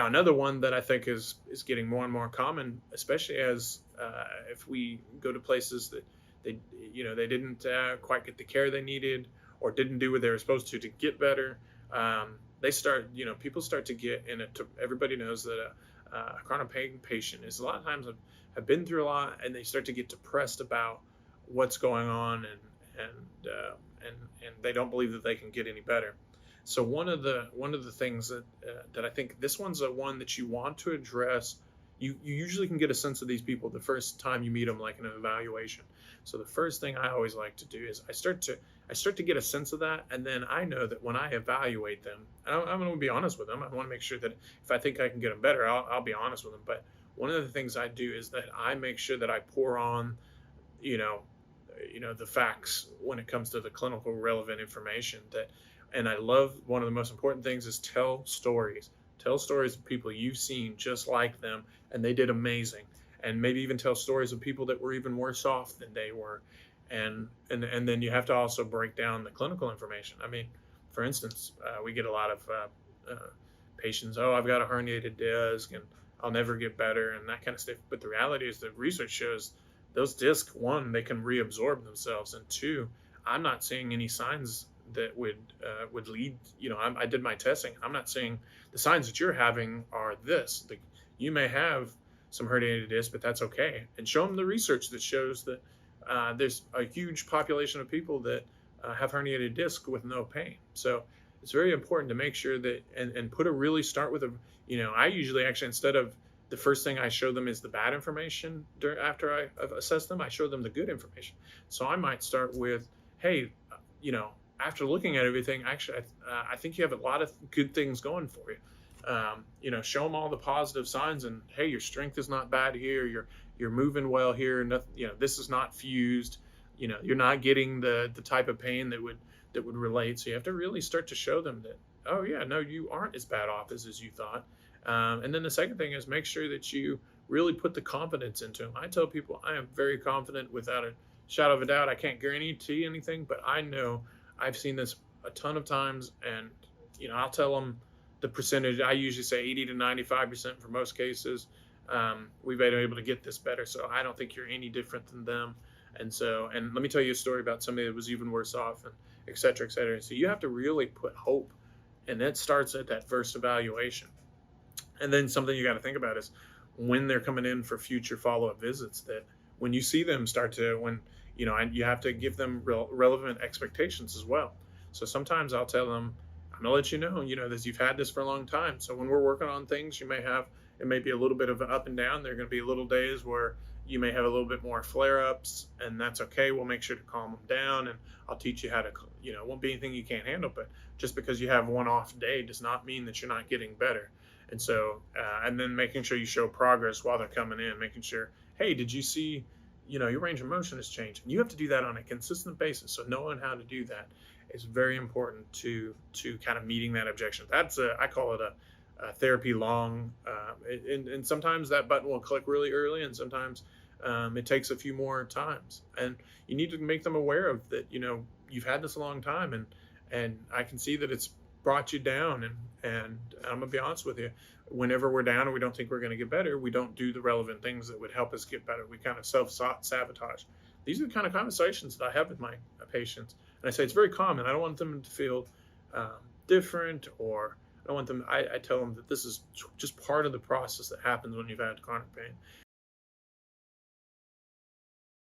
Another one that I think is getting more and more common, especially as if we go to places that they they didn't quite get the care they needed or didn't do what they were supposed to get better. They start people start to get in it. Everybody knows that a chronic pain patient is a lot of times have been through a lot, and they start to get depressed about what's going on, and they don't believe that they can get any better. So one of the things that I think this one's a one that you want to address. You usually can get a sense of these people the first time you meet them, like in an evaluation. So the first thing I always like to do is I start to get a sense of that, and then I know that when I evaluate them, I'm going to be honest with them. I want to make sure that if I think I can get them better, I'll be honest with them. But one of the things I do is that I make sure that I pour on, you know, the facts when it comes to the clinical relevant information. And I love, one of the most important things is tell stories. Tell stories of people you've seen just like them, and they did amazing. And maybe even tell stories of people that were even worse off than they were. And then you have to also break down the clinical information. I mean, for instance, we get a lot of patients. Oh, I've got a herniated disc, and I'll never get better, and that kind of stuff. But the reality is that research shows those discs, one, they can reabsorb themselves, and two, I'm not seeing any signs that would lead. I did my testing. I'm not saying the signs that you're having are this. You may have some herniated disc, but that's okay. And show them the research that shows that there's a huge population of people that have herniated disc with no pain. So it's very important to make sure that and start with I usually actually, instead of the first thing I show them is the bad information after I've assessed them, I show them the good information. So I might start with, hey, after looking at everything, actually, I think you have a lot of good things going for you. Show them all the positive signs, and hey, your strength is not bad here. You're moving well here. Nothing, this is not fused. You're not getting the type of pain that would relate. So you have to really start to show them that, oh yeah, no, you aren't as bad off as you thought. And then the second thing is make sure that you really put the confidence into them. I tell people I am very confident without a shadow of a doubt. I can't guarantee anything, but I know I've seen this a ton of times, and I'll tell them the percentage. I usually say 80 to 95% for most cases. We've been able to get this better, so I don't think you're any different than them. And let me tell you a story about somebody that was even worse off, and et cetera, et cetera. So you have to really put hope, and that starts at that first evaluation. And then something you got to think about is when they're coming in for future follow-up visits, that when you see them you have to give them relevant expectations as well. So sometimes I'll tell them, I'm gonna let you know, that you've had this for a long time. So when we're working on things, it may be a little bit of an up and down. There are gonna be little days where you may have a little bit more flare-ups, and that's okay. We'll make sure to calm them down, and I'll teach you how to, it won't be anything you can't handle, but just because you have one off day does not mean that you're not getting better. And so, and then making sure you show progress while they're coming in, making sure, hey, did you see, your range of motion has changed. And you have to do that on a consistent basis. So knowing how to do that is very important to kind of meeting that objection. I call it a therapy long, and sometimes that button will click really early, and sometimes it takes a few more times. And you need to make them aware of that, you've had this a long time, and I can see that it's brought you down, and I'm gonna be honest with you, whenever we're down and we don't think we're going to get better, we don't do the relevant things that would help us get better. We kind of self-sabotage. These are the kind of conversations that I have with my patients, and I say it's very common. I don't want them to feel different, or I don't want them. I tell them that this is just part of the process that happens when you've had chronic pain.